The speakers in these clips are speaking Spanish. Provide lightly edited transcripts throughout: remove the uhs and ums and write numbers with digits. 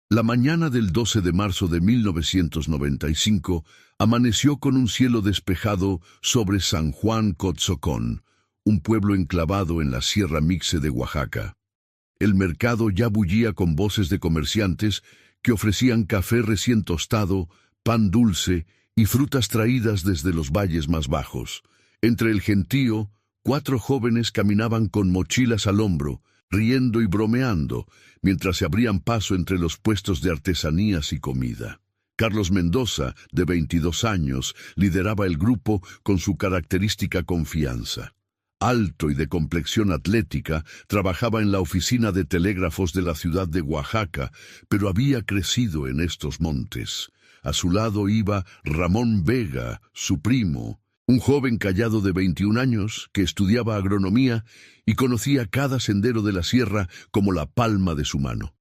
La mañana del 12 de marzo de 1995 amaneció con un cielo despejado sobre San Juan Cotzocón, un pueblo enclavado en la Sierra Mixe de Oaxaca. El mercado ya bullía con voces de comerciantes que ofrecían café recién tostado, pan dulce y frutas traídas desde los valles más bajos. Entre el gentío, 4 jóvenes caminaban con mochilas al hombro, riendo y bromeando, mientras se abrían paso entre los puestos de artesanías y comida. Carlos Mendoza, de 22 años, lideraba el grupo con su característica confianza. Alto y de complexión atlética, trabajaba en la oficina de telégrafos de la ciudad de Oaxaca, pero había crecido en estos montes. A su lado iba Ramón Vega, su primo, un joven callado de 21 años que estudiaba agronomía y conocía cada sendero de la sierra como la palma de su mano.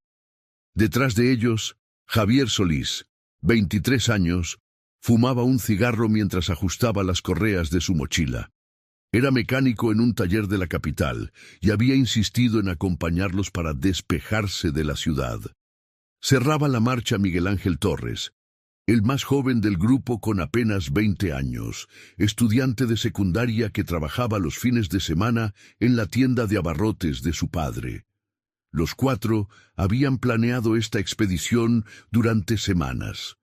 Detrás de ellos, Javier Solís, 23 años, fumaba un cigarro mientras ajustaba las correas de su mochila. Era mecánico en un taller de la capital y había insistido en acompañarlos para despejarse de la ciudad. Cerraba la marcha Miguel Ángel Torres, el más joven del grupo con apenas 20 años, estudiante de secundaria que trabajaba los fines de semana en la tienda de abarrotes de su padre. Los 4 habían planeado esta expedición durante semanas.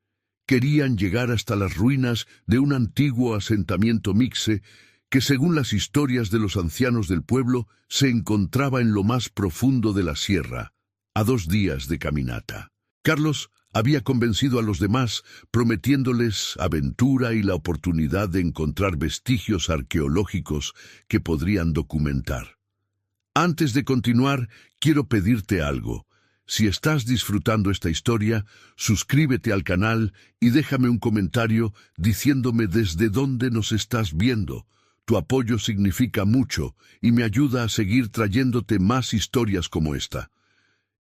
Querían llegar hasta las ruinas de un antiguo asentamiento mixe que, según las historias de los ancianos del pueblo, se encontraba en lo más profundo de la sierra, a 2 días de caminata. Carlos había convencido a los demás, prometiéndoles aventura y la oportunidad de encontrar vestigios arqueológicos que podrían documentar. Antes de continuar, quiero pedirte algo. Si estás disfrutando esta historia, suscríbete al canal y déjame un comentario diciéndome desde dónde nos estás viendo. Tu apoyo significa mucho y me ayuda a seguir trayéndote más historias como esta.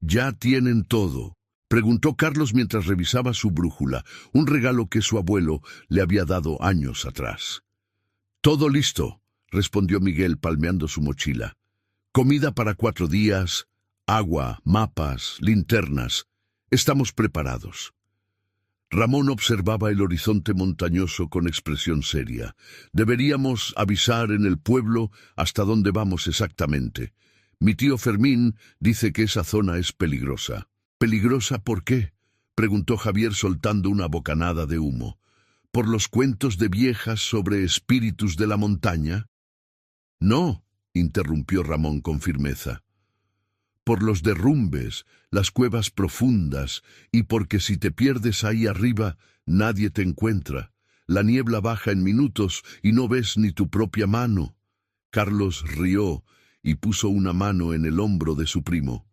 ¿Ya tienen todo?, preguntó Carlos mientras revisaba su brújula, un regalo que su abuelo le había dado años atrás. «Todo listo», respondió Miguel palmeando su mochila. «Comida para 4 días, agua, mapas, linternas. Estamos preparados». Ramón observaba el horizonte montañoso con expresión seria. «Deberíamos avisar en el pueblo hasta dónde vamos exactamente. Mi tío Fermín dice que esa zona es peligrosa». «¿Peligrosa por qué?», preguntó Javier soltando una bocanada de humo. «¿Por los cuentos de viejas sobre espíritus de la montaña?» «No», interrumpió Ramón con firmeza. «Por los derrumbes, las cuevas profundas, y porque si te pierdes ahí arriba, nadie te encuentra. La niebla baja en minutos y no ves ni tu propia mano». Carlos rió y puso una mano en el hombro de su primo.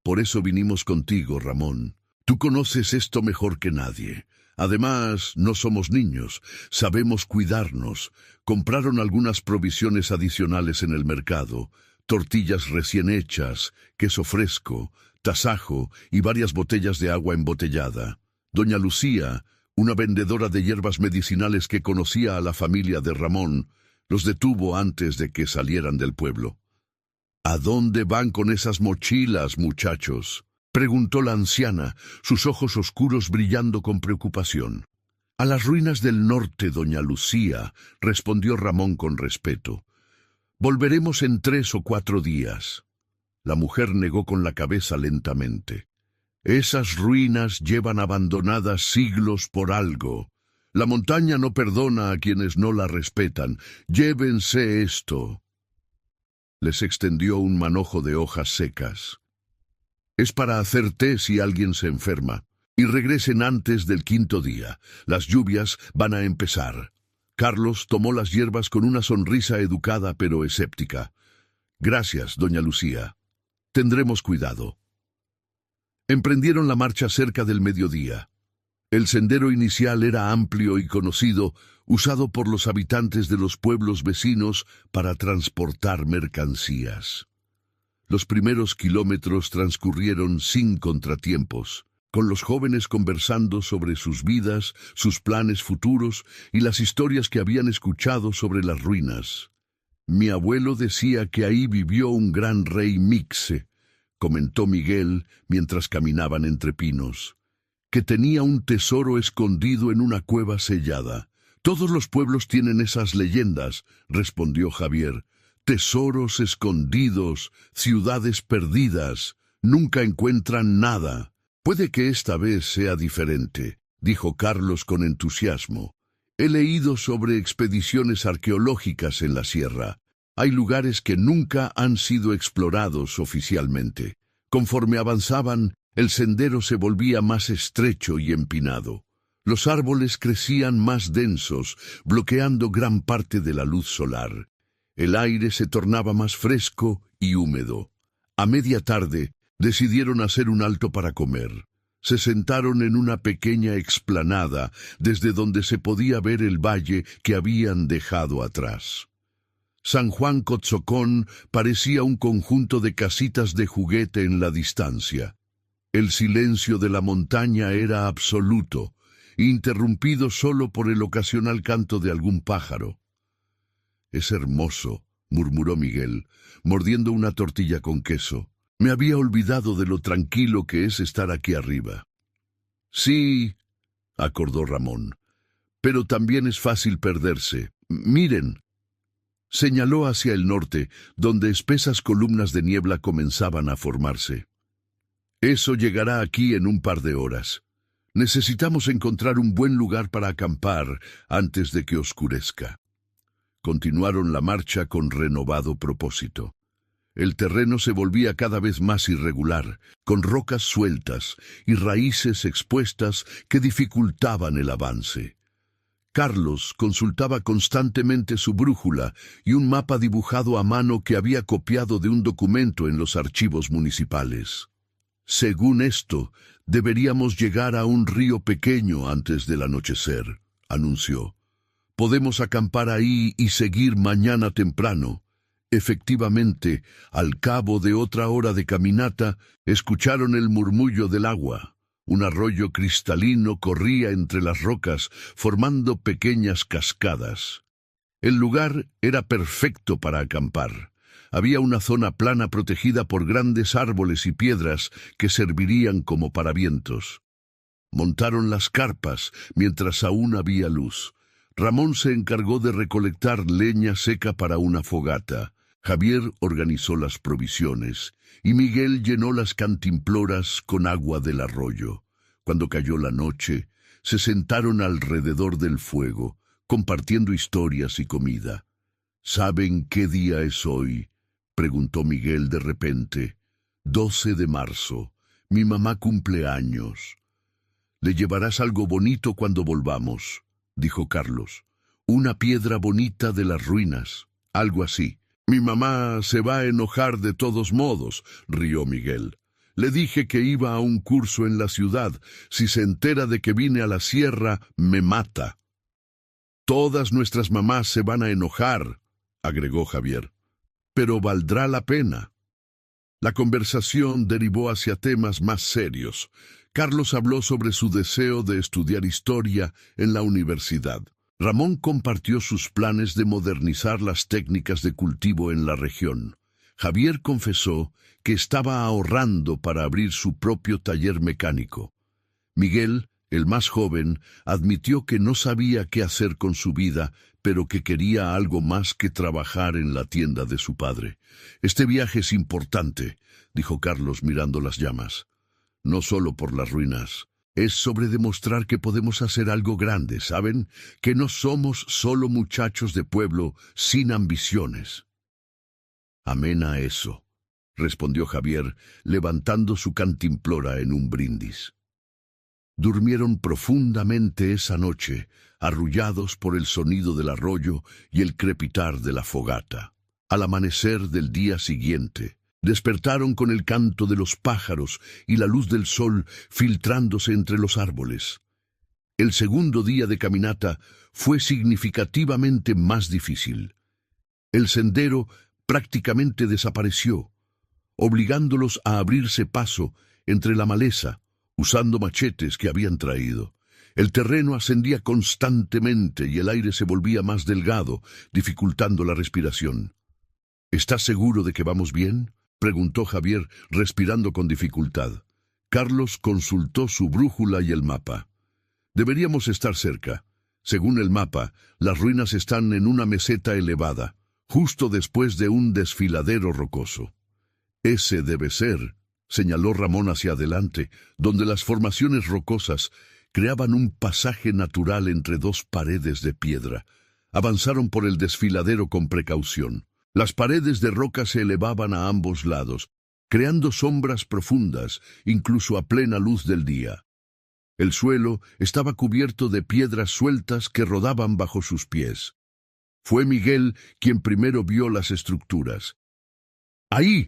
«Por eso vinimos contigo, Ramón. Tú conoces esto mejor que nadie. Además, no somos niños, sabemos cuidarnos». Compraron algunas provisiones adicionales en el mercado, tortillas recién hechas, queso fresco, tasajo y varias botellas de agua embotellada. Doña Lucía, una vendedora de hierbas medicinales que conocía a la familia de Ramón, los detuvo antes de que salieran del pueblo. «¿A dónde van con esas mochilas, muchachos?», preguntó la anciana, sus ojos oscuros brillando con preocupación. «A las ruinas del norte, doña Lucía», respondió Ramón con respeto. «Volveremos en 3 o 4 días». La mujer negó con la cabeza lentamente. «Esas ruinas llevan abandonadas siglos por algo. La montaña no perdona a quienes no la respetan. Llévense esto». Les extendió un manojo de hojas secas. «Es para hacer té si alguien se enferma. Y regresen antes del 5.º día. Las lluvias van a empezar». Carlos tomó las hierbas con una sonrisa educada pero escéptica. «Gracias, doña Lucía. Tendremos cuidado». Emprendieron la marcha cerca del mediodía. El sendero inicial era amplio y conocido, usado por los habitantes de los pueblos vecinos para transportar mercancías. Los primeros kilómetros transcurrieron sin contratiempos, con los jóvenes conversando sobre sus vidas, sus planes futuros y las historias que habían escuchado sobre las ruinas. «Mi abuelo decía que ahí vivió un gran rey mixe», comentó Miguel mientras caminaban entre pinos, que tenía un tesoro escondido en una cueva sellada. Todos los pueblos tienen esas leyendas, respondió Javier. Tesoros escondidos, ciudades perdidas, nunca encuentran nada. Puede que esta vez sea diferente, dijo Carlos con entusiasmo. He leído sobre expediciones arqueológicas en la sierra. Hay lugares que nunca han sido explorados oficialmente. Conforme avanzaban, el sendero se volvía más estrecho y empinado. Los árboles crecían más densos, bloqueando gran parte de la luz solar. El aire se tornaba más fresco y húmedo. A media tarde, decidieron hacer un alto para comer. Se sentaron en una pequeña explanada, desde donde se podía ver el valle que habían dejado atrás. San Juan Cotzocón parecía un conjunto de casitas de juguete en la distancia. El silencio de la montaña era absoluto, interrumpido solo por el ocasional canto de algún pájaro. «Es hermoso», murmuró Miguel, mordiendo una tortilla con queso. «Me había olvidado de lo tranquilo que es estar aquí arriba». «Sí», acordó Ramón, «pero también es fácil perderse. Miren». Señaló hacia el norte, donde espesas columnas de niebla comenzaban a formarse. «Eso llegará aquí en un par de horas. Necesitamos encontrar un buen lugar para acampar antes de que oscurezca». Continuaron la marcha con renovado propósito. El terreno se volvía cada vez más irregular, con rocas sueltas y raíces expuestas que dificultaban el avance. Carlos consultaba constantemente su brújula y un mapa dibujado a mano que había copiado de un documento en los archivos municipales. «Según esto, deberíamos llegar a un río pequeño antes del anochecer», anunció. «Podemos acampar ahí y seguir mañana temprano». Efectivamente, al cabo de otra hora de caminata, escucharon el murmullo del agua. Un arroyo cristalino corría entre las rocas, formando pequeñas cascadas. El lugar era perfecto para acampar. Había una zona plana protegida por grandes árboles y piedras que servirían como paravientos. Montaron las carpas mientras aún había luz. Ramón se encargó de recolectar leña seca para una fogata. Javier organizó las provisiones y Miguel llenó las cantimploras con agua del arroyo. Cuando cayó la noche, se sentaron alrededor del fuego, compartiendo historias y comida. «¿Saben qué día es hoy?», preguntó Miguel de repente. «12 de marzo. Mi mamá cumple años». «Le llevarás algo bonito cuando volvamos», dijo Carlos. «Una piedra bonita de las ruinas, algo así». «Mi mamá se va a enojar de todos modos», rió Miguel. «Le dije que iba a un curso en la ciudad. Si se entera de que vine a la sierra, me mata». «Todas nuestras mamás se van a enojar», agregó Javier. «Pero valdrá la pena». La conversación derivó hacia temas más serios. Carlos habló sobre su deseo de estudiar historia en la universidad. Ramón compartió sus planes de modernizar las técnicas de cultivo en la región. Javier confesó que estaba ahorrando para abrir su propio taller mecánico. Miguel, el más joven, admitió que no sabía qué hacer con su vida, pero que quería algo más que trabajar en la tienda de su padre. «Este viaje es importante», dijo Carlos mirando las llamas. «No solo por las ruinas. Es sobre demostrar que podemos hacer algo grande, ¿saben? Que no somos solo muchachos de pueblo sin ambiciones». «Amén a eso», respondió Javier, levantando su cantimplora en un brindis. Durmieron profundamente esa noche, arrullados por el sonido del arroyo y el crepitar de la fogata. Al amanecer del día siguiente, despertaron con el canto de los pájaros y la luz del sol filtrándose entre los árboles. El segundo día de caminata fue significativamente más difícil. El sendero prácticamente desapareció, obligándolos a abrirse paso entre la maleza, usando machetes que habían traído. El terreno ascendía constantemente y el aire se volvía más delgado, dificultando la respiración. «¿Estás seguro de que vamos bien?», preguntó Javier, respirando con dificultad. Carlos consultó su brújula y el mapa. Deberíamos estar cerca. Según el mapa, las ruinas están en una meseta elevada, justo después de un desfiladero rocoso. Ese debe ser, señaló Ramón hacia adelante, donde las formaciones rocosas creaban un pasaje natural entre dos paredes de piedra. Avanzaron por el desfiladero con precaución. Las paredes de roca se elevaban a ambos lados, creando sombras profundas, incluso a plena luz del día. El suelo estaba cubierto de piedras sueltas que rodaban bajo sus pies. Fue Miguel quien primero vio las estructuras. ¡Ahí!,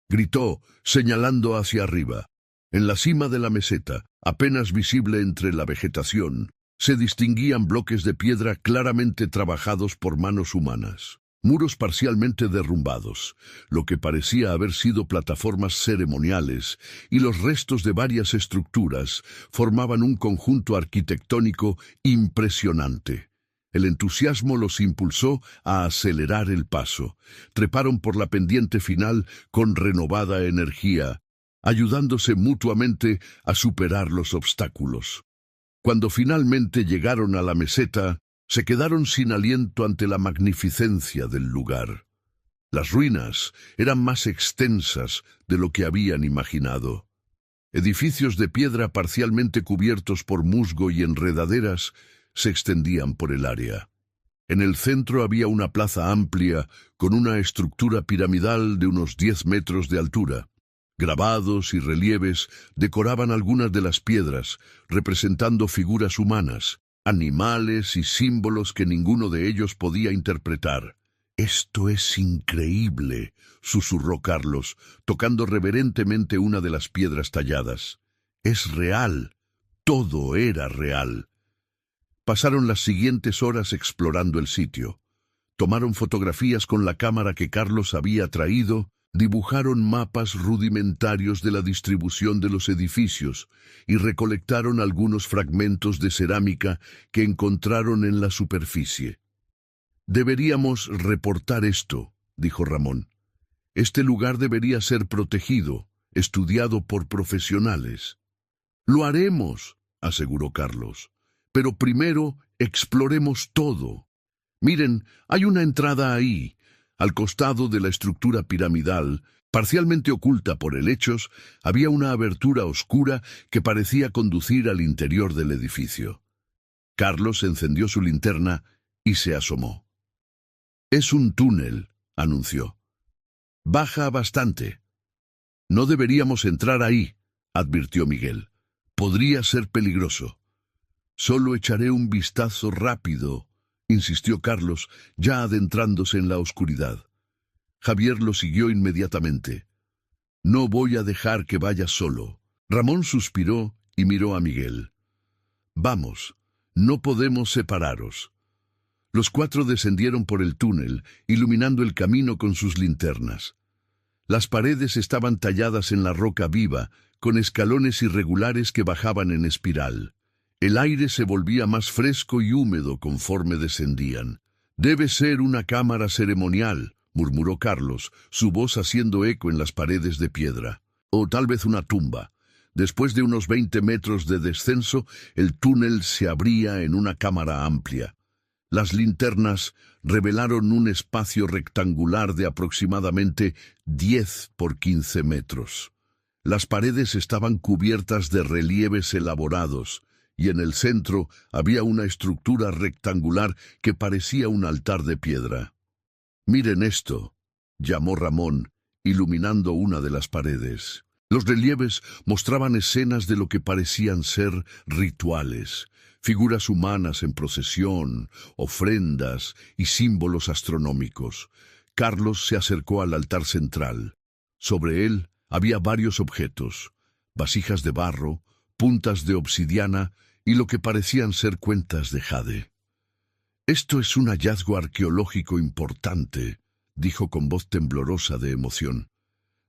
gritó, señalando hacia arriba. En la cima de la meseta, apenas visible entre la vegetación, se distinguían bloques de piedra claramente trabajados por manos humanas. Muros parcialmente derrumbados, lo que parecía haber sido plataformas ceremoniales, y los restos de varias estructuras formaban un conjunto arquitectónico impresionante. El entusiasmo los impulsó a acelerar el paso. Treparon por la pendiente final con renovada energía, ayudándose mutuamente a superar los obstáculos. Cuando finalmente llegaron a la meseta, se quedaron sin aliento ante la magnificencia del lugar. Las ruinas eran más extensas de lo que habían imaginado. Edificios de piedra parcialmente cubiertos por musgo y enredaderas se extendían por el área. En el centro había una plaza amplia con una estructura piramidal de unos 10 metros de altura. Grabados y relieves decoraban algunas de las piedras, representando figuras humanas, animales y símbolos que ninguno de ellos podía interpretar. «Esto es increíble», susurró Carlos, tocando reverentemente una de las piedras talladas. «Es real. Todo era real». Pasaron las siguientes horas explorando el sitio. Tomaron fotografías con la cámara que Carlos había traído, dibujaron mapas rudimentarios de la distribución de los edificios y recolectaron algunos fragmentos de cerámica que encontraron en la superficie. «Deberíamos reportar esto», dijo Ramón. «Este lugar debería ser protegido, estudiado por profesionales». «Lo haremos», aseguró Carlos. «Pero primero exploremos todo. Miren, hay una entrada ahí». Al costado de la estructura piramidal, parcialmente oculta por helechos, había una abertura oscura que parecía conducir al interior del edificio. Carlos encendió su linterna y se asomó. «Es un túnel», anunció. «Baja bastante». «No deberíamos entrar ahí», advirtió Miguel. «Podría ser peligroso». «Solo echaré un vistazo rápido», insistió Carlos, ya adentrándose en la oscuridad. Javier lo siguió inmediatamente. «No voy a dejar que vayas solo». Ramón suspiró y miró a Miguel. «Vamos, no podemos separaros». Los cuatro descendieron por el túnel, iluminando el camino con sus linternas. Las paredes estaban talladas en la roca viva, con escalones irregulares que bajaban en espiral. El aire se volvía más fresco y húmedo conforme descendían. «Debe ser una cámara ceremonial», murmuró Carlos, su voz haciendo eco en las paredes de piedra. «O tal vez una tumba». Después de unos 20 metros de descenso, el túnel se abría en una cámara amplia. Las linternas revelaron un espacio rectangular de aproximadamente 10 por 15 metros. Las paredes estaban cubiertas de relieves elaborados, y en el centro había una estructura rectangular que parecía un altar de piedra. «Miren esto», llamó Ramón, iluminando una de las paredes. Los relieves mostraban escenas de lo que parecían ser rituales, figuras humanas en procesión, ofrendas y símbolos astronómicos. Carlos se acercó al altar central. Sobre él había varios objetos: vasijas de barro, puntas de obsidiana y lo que parecían ser cuentas de jade. «Esto es un hallazgo arqueológico importante», dijo con voz temblorosa de emoción.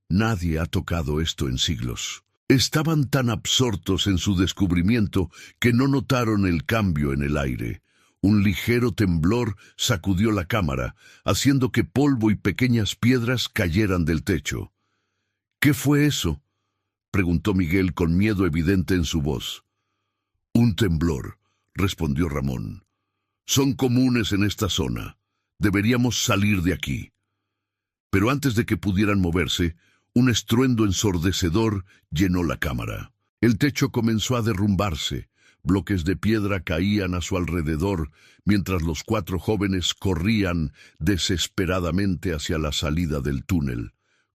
«Nadie ha tocado esto en siglos». Estaban tan absortos en su descubrimiento que no notaron el cambio en el aire. Un ligero temblor sacudió la cámara, haciendo que polvo y pequeñas piedras cayeran del techo. ¿Qué fue eso?, preguntó Miguel con miedo evidente en su voz. Un temblor, respondió Ramón. Son comunes en esta zona. Deberíamos salir de aquí. Pero antes de que pudieran moverse, un estruendo ensordecedor llenó la cámara. El techo comenzó a derrumbarse. Bloques de piedra caían a su alrededor, mientras los 4 jóvenes corrían desesperadamente hacia la salida del túnel.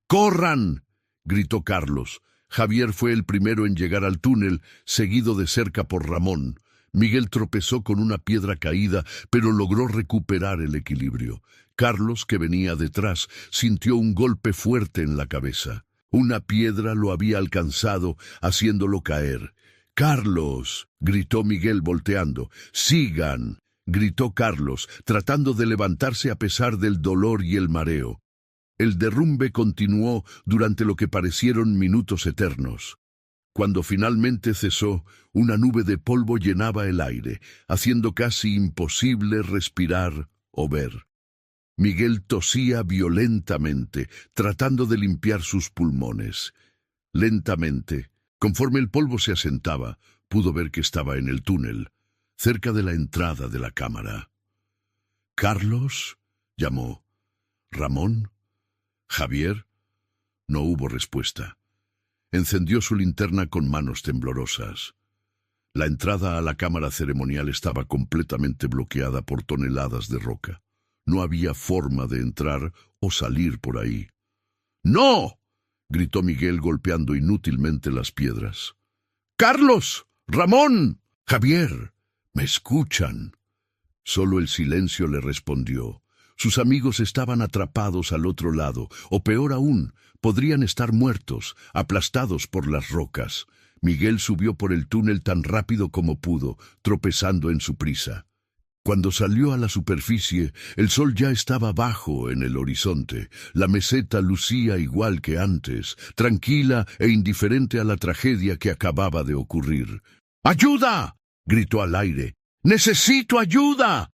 ¡Corran!, gritó Carlos. Javier fue el primero en llegar al túnel, seguido de cerca por Ramón. Miguel tropezó con una piedra caída, pero logró recuperar el equilibrio. Carlos, que venía detrás, sintió un golpe fuerte en la cabeza. Una piedra lo había alcanzado, haciéndolo caer. «¡Carlos!», gritó Miguel volteando. «¡Sigan!», gritó Carlos, tratando de levantarse a pesar del dolor y el mareo. El derrumbe continuó durante lo que parecieron minutos eternos. Cuando finalmente cesó, una nube de polvo llenaba el aire, haciendo casi imposible respirar o ver. Miguel tosía violentamente, tratando de limpiar sus pulmones. Lentamente, conforme el polvo se asentaba, pudo ver que estaba en el túnel, cerca de la entrada de la cámara. «¿Carlos?», llamó. «¿Ramón? ¿Javier?». No hubo respuesta. Encendió su linterna con manos temblorosas. La entrada a la cámara ceremonial estaba completamente bloqueada por toneladas de roca. No había forma de entrar o salir por ahí. «¡No!», gritó Miguel golpeando inútilmente las piedras. «¡Carlos! ¡Ramón! ¡Javier! ¿Me escuchan?». Solo el silencio le respondió. Sus amigos estaban atrapados al otro lado, o peor aún, podrían estar muertos, aplastados por las rocas. Miguel subió por el túnel tan rápido como pudo, tropezando en su prisa. Cuando salió a la superficie, el sol ya estaba bajo en el horizonte. La meseta lucía igual que antes, tranquila e indiferente a la tragedia que acababa de ocurrir. «¡Ayuda!», gritó al aire. «¡Necesito ayuda!».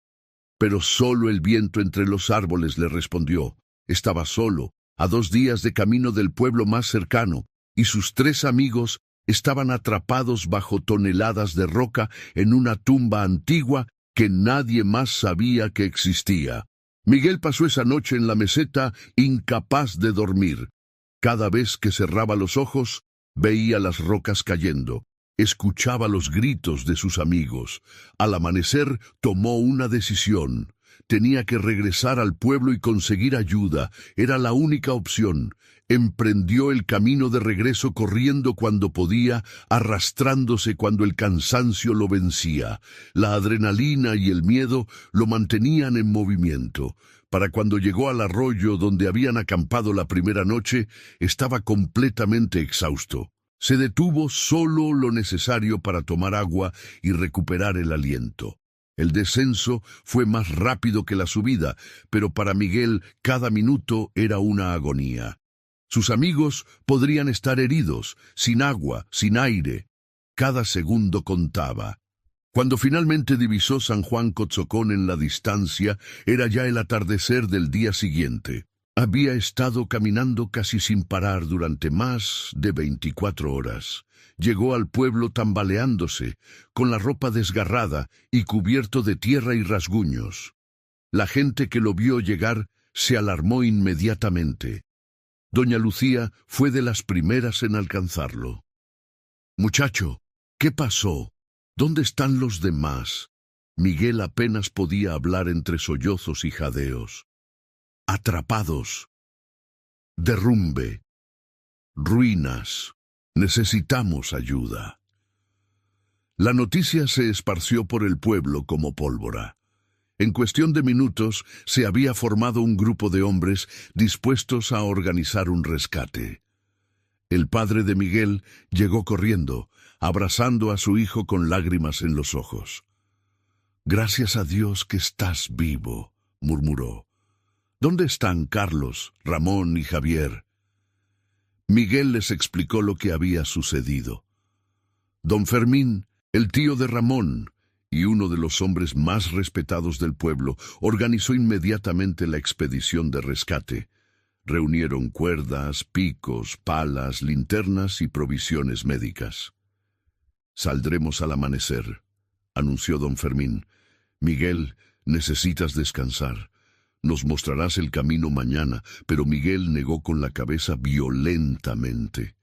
Pero solo el viento entre los árboles le respondió. Estaba solo, a 2 días de camino del pueblo más cercano, y sus 3 amigos estaban atrapados bajo toneladas de roca en una tumba antigua que nadie más sabía que existía. Miguel pasó esa noche en la meseta incapaz de dormir. Cada vez que cerraba los ojos, veía las rocas cayendo. Escuchaba los gritos de sus amigos. Al amanecer, tomó una decisión. Tenía que regresar al pueblo y conseguir ayuda. Era la única opción. Emprendió el camino de regreso corriendo cuando podía, arrastrándose cuando el cansancio lo vencía. La adrenalina y el miedo lo mantenían en movimiento. Para cuando llegó al arroyo donde habían acampado la primera noche, estaba completamente exhausto. Se detuvo solo lo necesario para tomar agua y recuperar el aliento. El descenso fue más rápido que la subida, pero para Miguel cada minuto era una agonía. Sus amigos podrían estar heridos, sin agua, sin aire. Cada segundo contaba. Cuando finalmente divisó San Juan Cotzocón en la distancia, era ya el atardecer del día siguiente. Había estado caminando casi sin parar durante más de 24 horas. Llegó al pueblo tambaleándose, con la ropa desgarrada y cubierto de tierra y rasguños. La gente que lo vio llegar se alarmó inmediatamente. Doña Lucía fue de las primeras en alcanzarlo. «Muchacho, ¿qué pasó? ¿Dónde están los demás?». Miguel apenas podía hablar entre sollozos y jadeos. «Atrapados. Derrumbe. Ruinas. Necesitamos ayuda». La noticia se esparció por el pueblo como pólvora. En cuestión de minutos se había formado un grupo de hombres dispuestos a organizar un rescate. El padre de Miguel llegó corriendo, abrazando a su hijo con lágrimas en los ojos. «Gracias a Dios que estás vivo», murmuró. «¿Dónde están Carlos, Ramón y Javier?». Miguel les explicó lo que había sucedido. Don Fermín, el tío de Ramón, y uno de los hombres más respetados del pueblo, organizó inmediatamente la expedición de rescate. Reunieron cuerdas, picos, palas, linternas y provisiones médicas. «Saldremos al amanecer», anunció don Fermín. «Miguel, necesitas descansar. Nos mostrarás el camino mañana», pero Miguel negó con la cabeza violentamente.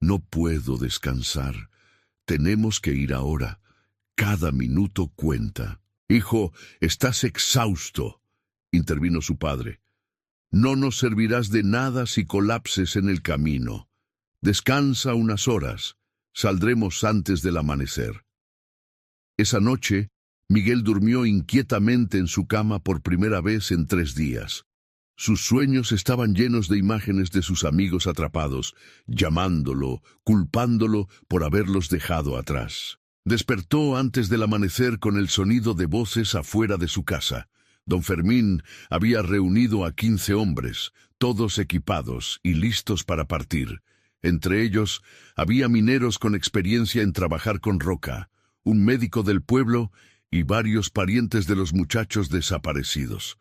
«No puedo descansar. Tenemos que ir ahora. Cada minuto cuenta». «Hijo, estás exhausto», intervino su padre. «No nos servirás de nada si colapses en el camino. Descansa unas horas. Saldremos antes del amanecer». Esa noche, Miguel durmió inquietamente en su cama por primera vez en 3 días. Sus sueños estaban llenos de imágenes de sus amigos atrapados, llamándolo, culpándolo por haberlos dejado atrás. Despertó antes del amanecer con el sonido de voces afuera de su casa. Don Fermín había reunido a 15 hombres, todos equipados y listos para partir. Entre ellos había mineros con experiencia en trabajar con roca, un médico del pueblo y varios parientes de los muchachos desaparecidos.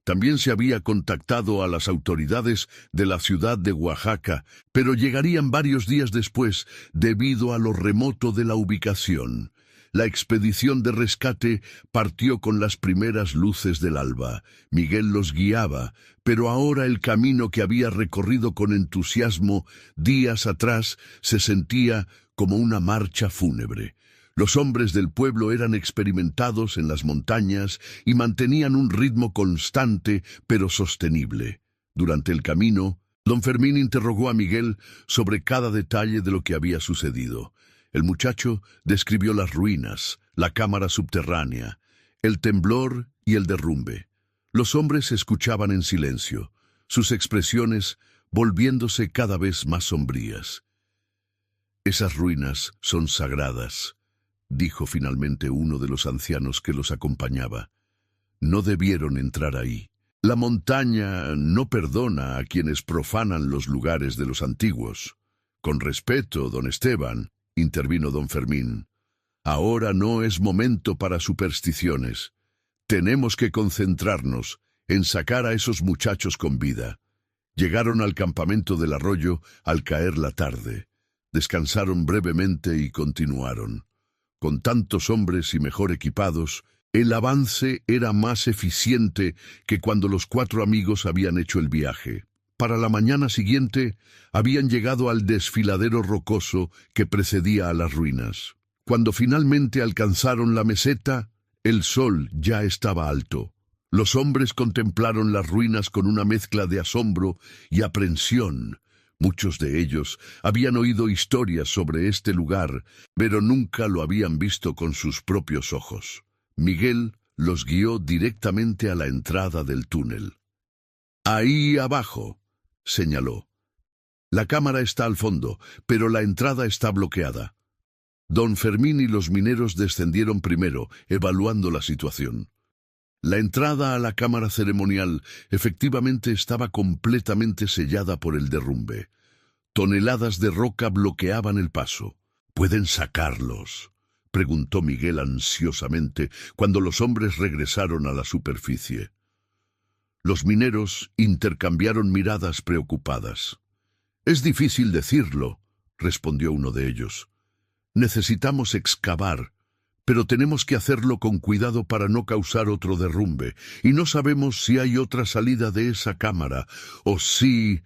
También se había contactado a las autoridades de la ciudad de Oaxaca, pero llegarían varios días después debido a lo remoto de la ubicación. La expedición de rescate partió con las primeras luces del alba. Miguel los guiaba, pero ahora el camino que había recorrido con entusiasmo días atrás se sentía como una marcha fúnebre. Los hombres del pueblo eran experimentados en las montañas y mantenían un ritmo constante pero sostenible. Durante el camino, don Fermín interrogó a Miguel sobre cada detalle de lo que había sucedido. El muchacho describió las ruinas, la cámara subterránea, el temblor y el derrumbe. Los hombres escuchaban en silencio, sus expresiones volviéndose cada vez más sombrías. «Esas ruinas son sagradas», dijo finalmente uno de los ancianos que los acompañaba. «No debieron entrar ahí. La montaña no perdona a quienes profanan los lugares de los antiguos». «Con respeto, don Esteban», intervino don Fermín. «Ahora no es momento para supersticiones. Tenemos que concentrarnos en sacar a esos muchachos con vida». Llegaron al campamento del arroyo al caer la tarde. Descansaron brevemente y continuaron. Con tantos hombres y mejor equipados, el avance era más eficiente que cuando los 4 amigos habían hecho el viaje. Para la mañana siguiente, habían llegado al desfiladero rocoso que precedía a las ruinas. Cuando finalmente alcanzaron la meseta, el sol ya estaba alto. Los hombres contemplaron las ruinas con una mezcla de asombro y aprensión. Muchos de ellos habían oído historias sobre este lugar, pero nunca lo habían visto con sus propios ojos. Miguel los guió directamente a la entrada del túnel. «Ahí abajo», señaló. «La cámara está al fondo, pero la entrada está bloqueada». Don Fermín y los mineros descendieron primero, evaluando la situación. La entrada a la cámara ceremonial efectivamente estaba completamente sellada por el derrumbe. Toneladas de roca bloqueaban el paso. «¿Pueden sacarlos?», preguntó Miguel ansiosamente cuando los hombres regresaron a la superficie. Los mineros intercambiaron miradas preocupadas. «Es difícil decirlo», respondió uno de ellos. «Necesitamos excavar, pero tenemos que hacerlo con cuidado para no causar otro derrumbe, y no sabemos si hay otra salida de esa cámara, o si...»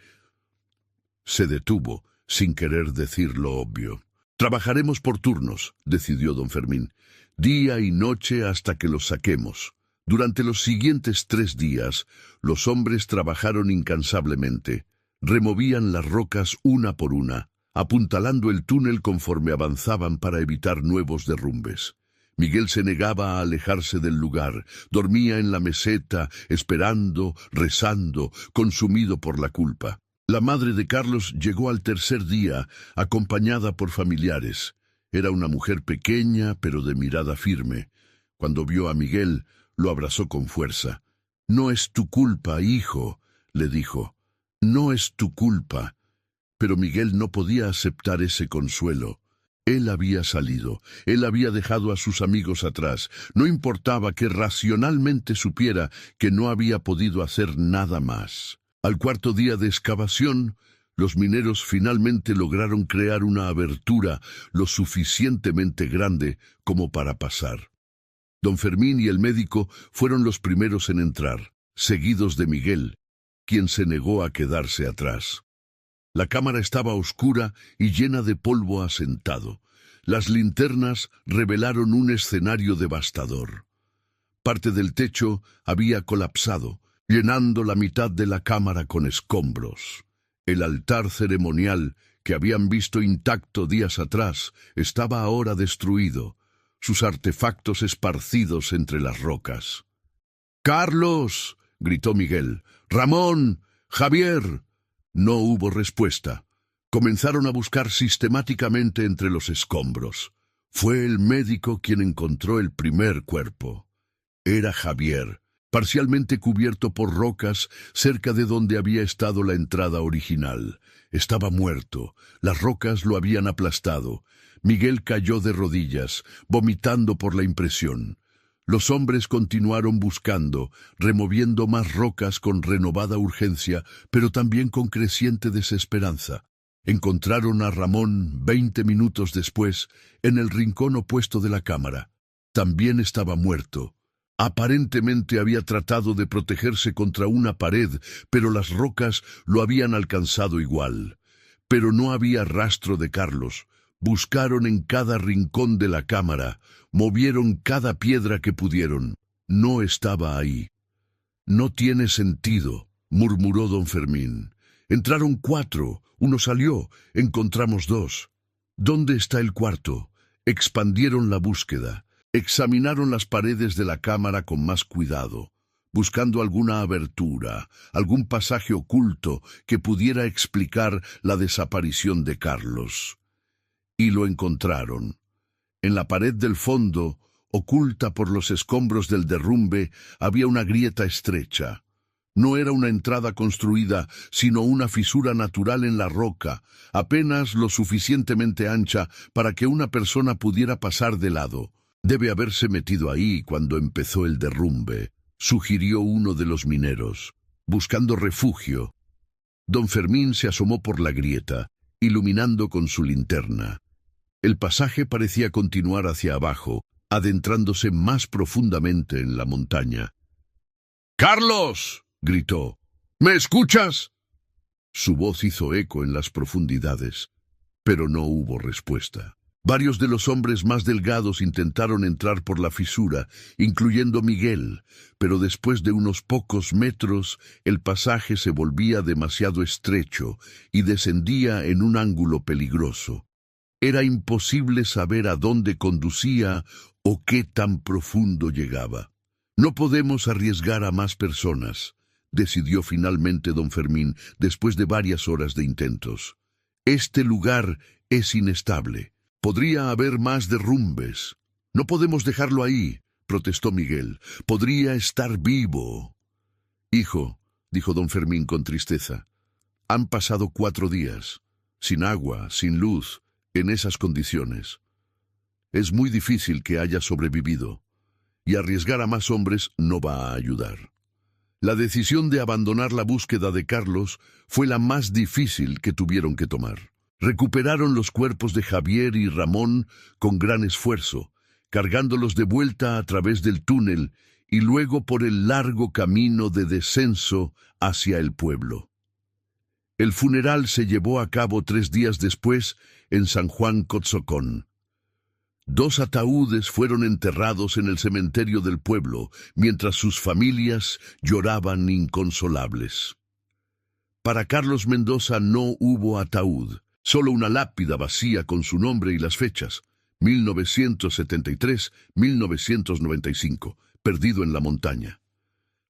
Se detuvo, sin querer decir lo obvio. «Trabajaremos por turnos», decidió don Fermín, «día y noche hasta que los saquemos». Durante los siguientes 3 días, los hombres trabajaron incansablemente. Removían las rocas una por una, apuntalando el túnel conforme avanzaban para evitar nuevos derrumbes. Miguel se negaba a alejarse del lugar, dormía en la meseta, esperando, rezando, consumido por la culpa. La madre de Carlos llegó al 3er día, acompañada por familiares. Era una mujer pequeña, pero de mirada firme. Cuando vio a Miguel, lo abrazó con fuerza. «No es tu culpa, hijo», le dijo. «No es tu culpa». Pero Miguel no podía aceptar ese consuelo. Él había salido, él había dejado a sus amigos atrás. No importaba que racionalmente supiera que no había podido hacer nada más. Al cuarto día de excavación, los mineros finalmente lograron crear una abertura lo suficientemente grande como para pasar. Don Fermín y el médico fueron los primeros en entrar, seguidos de Miguel, quien se negó a quedarse atrás. La cámara estaba oscura y llena de polvo asentado. Las linternas revelaron un escenario devastador. Parte del techo había colapsado, llenando la mitad de la cámara con escombros. El altar ceremonial, que habían visto intacto días atrás, estaba ahora destruido, sus artefactos esparcidos entre las rocas. «¡Carlos!», gritó Miguel. «¡Ramón! ¡Javier!». No hubo respuesta. Comenzaron a buscar sistemáticamente entre los escombros. Fue el médico quien encontró el primer cuerpo. Era Javier, parcialmente cubierto por rocas cerca de donde había estado la entrada original. Estaba muerto, las rocas lo habían aplastado. Miguel cayó de rodillas, vomitando por la impresión. Los hombres continuaron buscando, removiendo más rocas con renovada urgencia, pero también con creciente desesperanza. Encontraron a Ramón 20 minutos después, en el rincón opuesto de la cámara. También estaba muerto. Aparentemente había tratado de protegerse contra una pared, pero las rocas lo habían alcanzado igual. Pero no había rastro de Carlos. Buscaron en cada rincón de la cámara, movieron cada piedra que pudieron. No estaba ahí. «No tiene sentido», murmuró don Fermín. «Entraron 4, uno salió, encontramos 2. ¿Dónde está el cuarto?». Expandieron la búsqueda. Examinaron las paredes de la cámara con más cuidado, buscando alguna abertura, algún pasaje oculto que pudiera explicar la desaparición de Carlos. Y lo encontraron. En la pared del fondo, oculta por los escombros del derrumbe, había una grieta estrecha. No era una entrada construida, sino una fisura natural en la roca, apenas lo suficientemente ancha para que una persona pudiera pasar de lado. «Debe haberse metido ahí cuando empezó el derrumbe», sugirió uno de los mineros, buscando refugio. Don Fermín se asomó por la grieta, iluminando con su linterna. El pasaje parecía continuar hacia abajo, adentrándose más profundamente en la montaña. «¡Carlos!», gritó. «¿Me escuchas?». Su voz hizo eco en las profundidades, pero no hubo respuesta. Varios de los hombres más delgados intentaron entrar por la fisura, incluyendo Miguel, pero después de unos pocos metros el pasaje se volvía demasiado estrecho y descendía en un ángulo peligroso. Era imposible saber a dónde conducía o qué tan profundo llegaba. «No podemos arriesgar a más personas», decidió finalmente don Fermín después de varias horas de intentos. «Este lugar es inestable. Podría haber más derrumbes». «No podemos dejarlo ahí», protestó Miguel. «Podría estar vivo». «Hijo», dijo don Fermín con tristeza, «han pasado 4 días, sin agua, sin luz, en esas condiciones. Es muy difícil que haya sobrevivido, y arriesgar a más hombres no va a ayudar». La decisión de abandonar la búsqueda de Carlos fue la más difícil que tuvieron que tomar. Recuperaron los cuerpos de Javier y Ramón con gran esfuerzo, cargándolos de vuelta a través del túnel y luego por el largo camino de descenso hacia el pueblo. El funeral se llevó a cabo 3 días después en San Juan Cotzocón. 2 ataúdes fueron enterrados en el cementerio del pueblo, mientras sus familias lloraban inconsolables. Para Carlos Mendoza no hubo ataúd, solo una lápida vacía con su nombre y las fechas, 1973-1995, perdido en la montaña.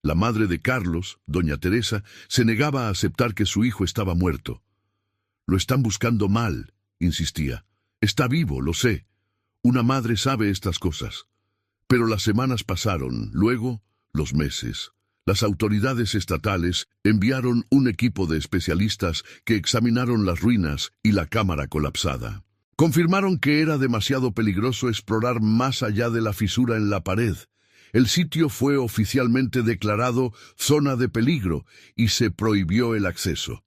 La madre de Carlos, doña Teresa, se negaba a aceptar que su hijo estaba muerto. «Lo están buscando mal», insistía. «Está vivo, lo sé. Una madre sabe estas cosas». Pero las semanas pasaron, luego los meses. Las autoridades estatales enviaron un equipo de especialistas que examinaron las ruinas y la cámara colapsada. Confirmaron que era demasiado peligroso explorar más allá de la fisura en la pared. El sitio fue oficialmente declarado zona de peligro y se prohibió el acceso.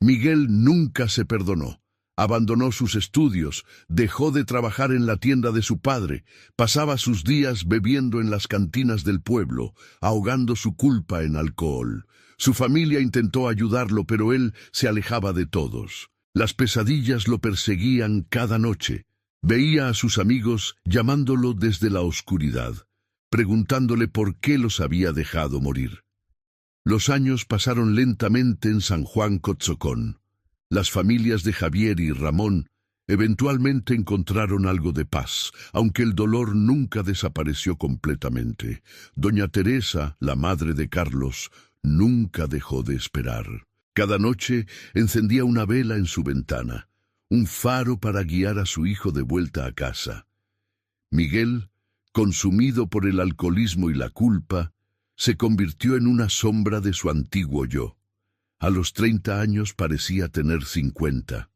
Miguel nunca se perdonó. Abandonó sus estudios, dejó de trabajar en la tienda de su padre, pasaba sus días bebiendo en las cantinas del pueblo, ahogando su culpa en alcohol. Su familia intentó ayudarlo, pero él se alejaba de todos. Las pesadillas lo perseguían cada noche. Veía a sus amigos llamándolo desde la oscuridad, preguntándole por qué los había dejado morir. Los años pasaron lentamente en San Juan Cotzocón. Las familias de Javier y Ramón eventualmente encontraron algo de paz, aunque el dolor nunca desapareció completamente. Doña Teresa, la madre de Carlos, nunca dejó de esperar. Cada noche encendía una vela en su ventana, un faro para guiar a su hijo de vuelta a casa. Miguel, consumido por el alcoholismo y la culpa, se convirtió en una sombra de su antiguo yo. A los 30 años parecía tener 50.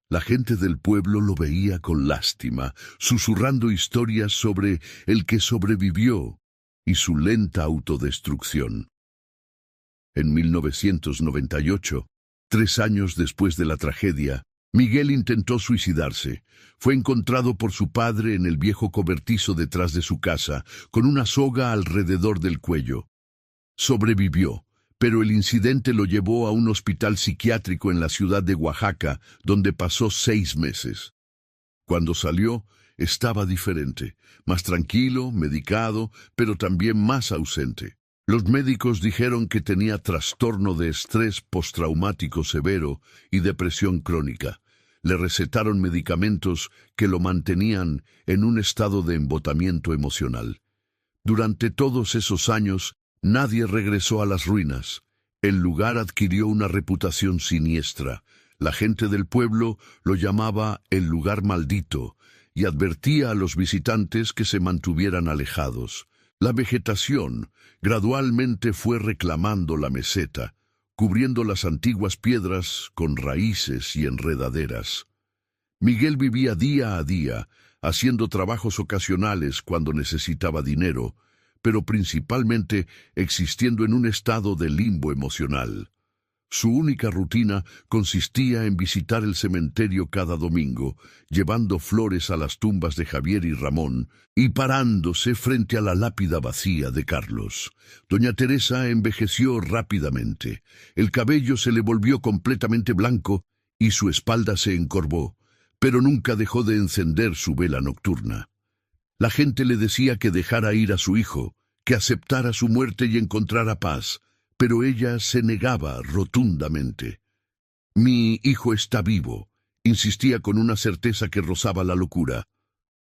La gente del pueblo lo veía con lástima, susurrando historias sobre el que sobrevivió y su lenta autodestrucción. En 1998, 3 años después de la tragedia, Miguel intentó suicidarse. Fue encontrado por su padre en el viejo cobertizo detrás de su casa, con una soga alrededor del cuello. Sobrevivió, pero el incidente lo llevó a un hospital psiquiátrico en la ciudad de Oaxaca, donde pasó 6 meses. Cuando salió, estaba diferente, más tranquilo, medicado, pero también más ausente. Los médicos dijeron que tenía trastorno de estrés postraumático severo y depresión crónica. Le recetaron medicamentos que lo mantenían en un estado de embotamiento emocional. Durante todos esos años, nadie regresó a las ruinas. El lugar adquirió una reputación siniestra. La gente del pueblo lo llamaba el lugar maldito y advertía a los visitantes que se mantuvieran alejados. La vegetación gradualmente fue reclamando la meseta, cubriendo las antiguas piedras con raíces y enredaderas. Miguel vivía día a día, haciendo trabajos ocasionales cuando necesitaba dinero, pero principalmente existiendo en un estado de limbo emocional. Su única rutina consistía en visitar el cementerio cada domingo, llevando flores a las tumbas de Javier y Ramón y parándose frente a la lápida vacía de Carlos. Doña Teresa envejeció rápidamente. El cabello se le volvió completamente blanco y su espalda se encorvó, pero nunca dejó de encender su vela nocturna. La gente le decía que dejara ir a su hijo, que aceptara su muerte y encontrara paz, pero ella se negaba rotundamente. «Mi hijo está vivo», insistía con una certeza que rozaba la locura.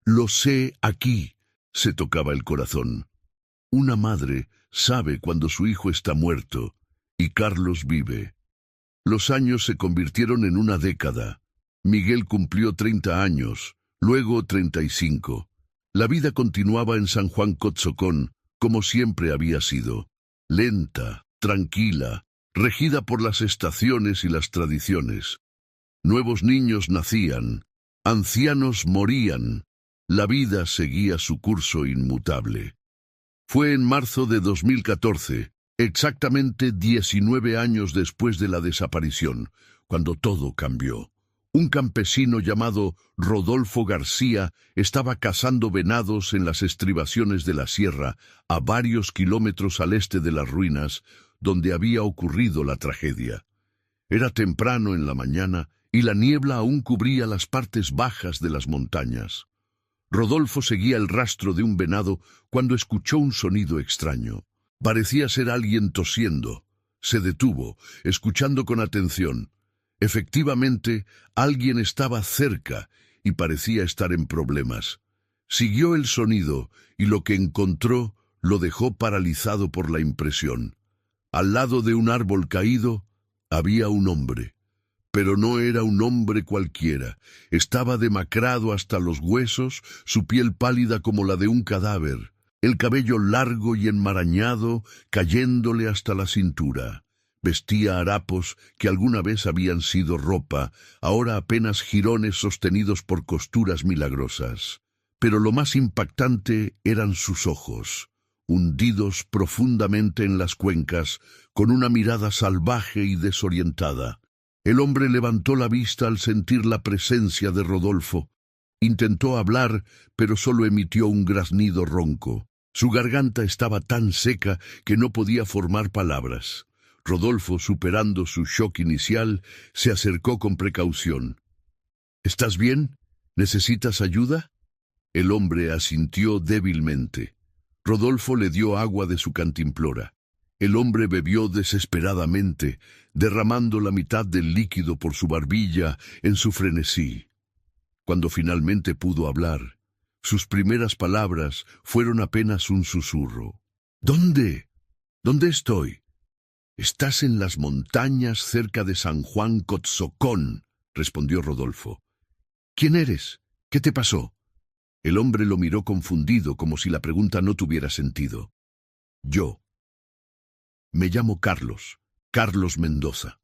«Lo sé aquí», se tocaba el corazón. Una madre sabe cuando su hijo está muerto, y Carlos vive. Los años se convirtieron en una década. Miguel cumplió 30 años, luego 35. La vida continuaba en San Juan Cotzocón, como siempre había sido, lenta, tranquila, regida por las estaciones y las tradiciones. Nuevos niños nacían, ancianos morían, la vida seguía su curso inmutable. Fue en marzo de 2014, exactamente 19 años después de la desaparición, cuando todo cambió. Un campesino llamado Rodolfo García estaba cazando venados en las estribaciones de la sierra, a varios kilómetros al este de las ruinas, donde había ocurrido la tragedia. Era temprano en la mañana y la niebla aún cubría las partes bajas de las montañas. Rodolfo seguía el rastro de un venado cuando escuchó un sonido extraño. Parecía ser alguien tosiendo. Se detuvo, escuchando con atención. Efectivamente, alguien estaba cerca y parecía estar en problemas. Siguió el sonido y lo que encontró lo dejó paralizado por la impresión. Al lado de un árbol caído había un hombre. Pero no era un hombre cualquiera. Estaba demacrado hasta los huesos, su piel pálida como la de un cadáver, el cabello largo y enmarañado cayéndole hasta la cintura. Vestía harapos que alguna vez habían sido ropa, ahora apenas jirones sostenidos por costuras milagrosas. Pero lo más impactante eran sus ojos. hundidos profundamente en las cuencas, con una mirada salvaje y desorientada. El hombre levantó la vista al sentir la presencia de Rodolfo. Intentó hablar, pero solo emitió un graznido ronco. Su garganta estaba tan seca que no podía formar palabras. Rodolfo, superando su shock inicial, se acercó con precaución. —¿Estás bien? ¿Necesitas ayuda? El hombre asintió débilmente. Rodolfo le dio agua de su cantimplora. El hombre bebió desesperadamente, derramando la mitad del líquido por su barbilla en su frenesí. Cuando finalmente pudo hablar, sus primeras palabras fueron apenas un susurro. —¿Dónde? ¿Dónde estoy? —Estás en las montañas cerca de San Juan Cotzocón —respondió Rodolfo. —¿Quién eres? ¿Qué te pasó? El hombre lo miró confundido, como si la pregunta no tuviera sentido. —Yo. Me llamo Carlos, Carlos Mendoza.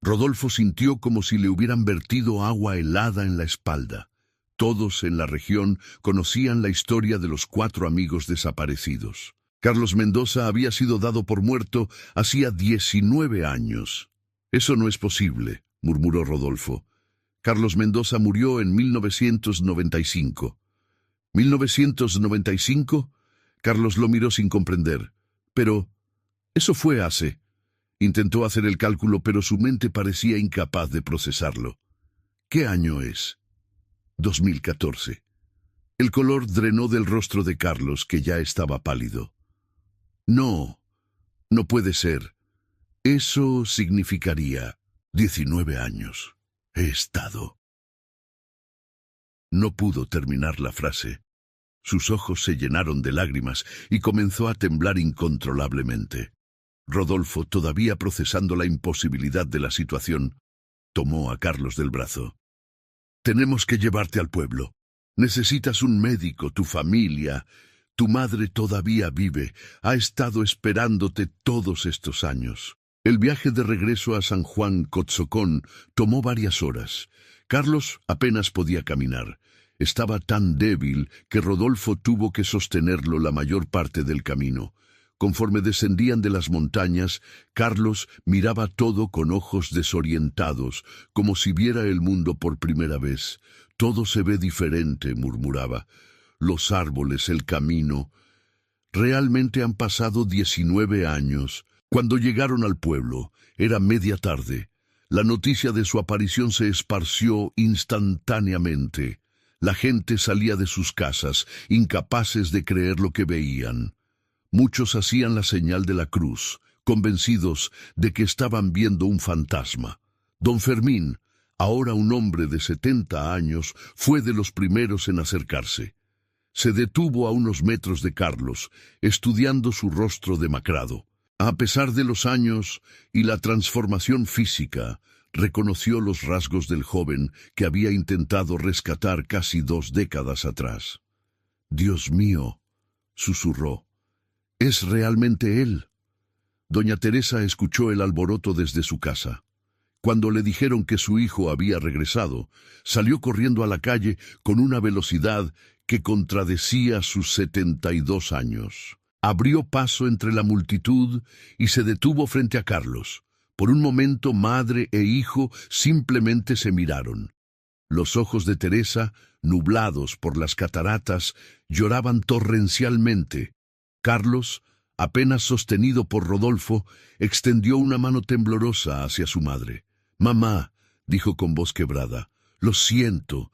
Rodolfo sintió como si le hubieran vertido agua helada en la espalda. Todos en la región conocían la historia de los 4 amigos desaparecidos. Carlos Mendoza había sido dado por muerto hacía 19 años. —Eso no es posible —murmuró Rodolfo. Carlos Mendoza murió en 1995. —¿1995? Carlos lo miró sin comprender. —Pero eso fue hace. Intentó hacer el cálculo, pero su mente parecía incapaz de procesarlo. —¿Qué año es? 2014. El color drenó del rostro de Carlos, que ya estaba pálido. No puede ser. Eso significaría 19 años. He estado. No pudo terminar la frase. Sus ojos se llenaron de lágrimas y comenzó a temblar incontrolablemente. Rodolfo, todavía procesando la imposibilidad de la situación, tomó a Carlos del brazo. —Tenemos que llevarte al pueblo. Necesitas un médico, tu familia. Tu madre todavía vive. Ha estado esperándote todos estos años. El viaje de regreso a San Juan Cotzocón tomó varias horas. Carlos apenas podía caminar. Estaba tan débil que Rodolfo tuvo que sostenerlo la mayor parte del camino. Conforme descendían de las montañas, Carlos miraba todo con ojos desorientados, como si viera el mundo por primera vez. Todo se ve diferente, murmuraba. Los árboles, el camino. Realmente han pasado 19 años. Cuando llegaron al pueblo, era media tarde. La noticia de su aparición se esparció instantáneamente. La gente salía de sus casas, incapaces de creer lo que veían. Muchos hacían la señal de la cruz, convencidos de que estaban viendo un fantasma. Don Fermín, ahora un hombre de 70 años, fue de los primeros en acercarse. Se detuvo a unos metros de Carlos, estudiando su rostro demacrado. A pesar de los años y la transformación física, reconoció los rasgos del joven que había intentado rescatar casi 2 décadas atrás. —Dios mío —susurró—, ¿es realmente él? Doña Teresa escuchó el alboroto desde su casa. Cuando le dijeron que su hijo había regresado, salió corriendo a la calle con una velocidad que contradecía sus 72 años. Abrió paso entre la multitud y se detuvo frente a Carlos. Por un momento, madre e hijo simplemente se miraron. Los ojos de Teresa, nublados por las cataratas, lloraban torrencialmente. Carlos, apenas sostenido por Rodolfo, extendió una mano temblorosa hacia su madre. —Mamá —dijo con voz quebrada—, lo siento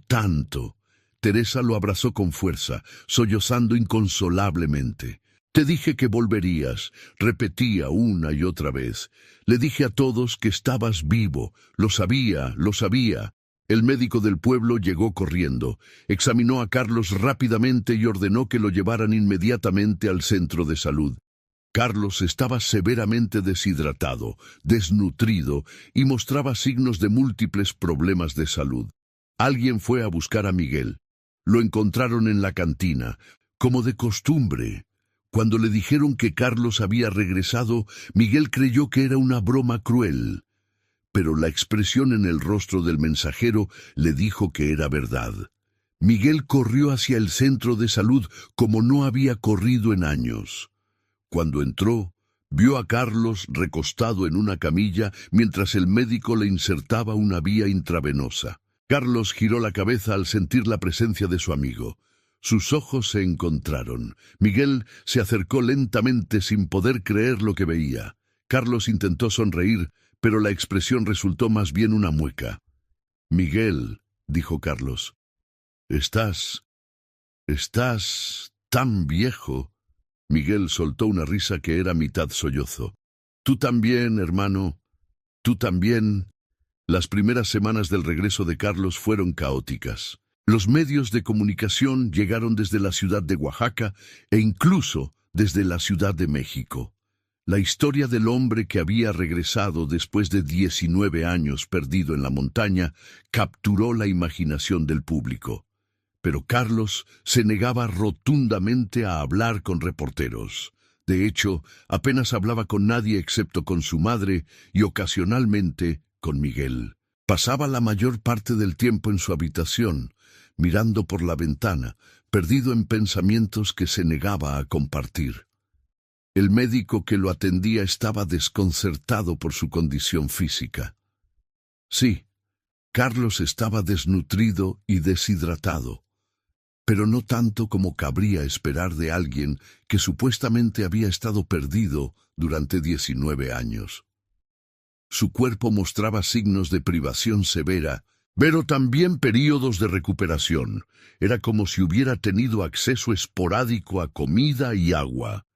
tanto. Teresa lo abrazó con fuerza, sollozando inconsolablemente. Te dije que volverías, repetía una y otra vez. Le dije a todos que estabas vivo, lo sabía. El médico del pueblo llegó corriendo, examinó a Carlos rápidamente y ordenó que lo llevaran inmediatamente al centro de salud. Carlos estaba severamente deshidratado, desnutrido y mostraba signos de múltiples problemas de salud. Alguien fue a buscar a Miguel. Lo encontraron en la cantina, como de costumbre. Cuando le dijeron que Carlos había regresado, Miguel creyó que era una broma cruel. Pero la expresión en el rostro del mensajero le dijo que era verdad. Miguel corrió hacia el centro de salud como no había corrido en años. Cuando entró, vio a Carlos recostado en una camilla mientras el médico le insertaba una vía intravenosa. Carlos giró la cabeza al sentir la presencia de su amigo. Sus ojos se encontraron. Miguel se acercó lentamente sin poder creer lo que veía. Carlos intentó sonreír, pero la expresión resultó más bien una mueca. «Miguel», dijo Carlos, «estás tan viejo». Miguel soltó una risa que era mitad sollozo. «Tú también, hermano, tú también». Las primeras semanas del regreso de Carlos fueron caóticas. Los medios de comunicación llegaron desde la ciudad de Oaxaca e incluso desde la Ciudad de México. La historia del hombre que había regresado después de 19 años perdido en la montaña capturó la imaginación del público. Pero Carlos se negaba rotundamente a hablar con reporteros. De hecho, apenas hablaba con nadie excepto con su madre y ocasionalmente con Miguel. Pasaba la mayor parte del tiempo en su habitación, mirando por la ventana, perdido en pensamientos que se negaba a compartir. El médico que lo atendía estaba desconcertado por su condición física. Sí, Carlos estaba desnutrido y deshidratado, pero no tanto como cabría esperar de alguien que supuestamente había estado perdido durante 19 años. Su cuerpo mostraba signos de privación severa, pero también períodos de recuperación. Era como si hubiera tenido acceso esporádico a comida y agua.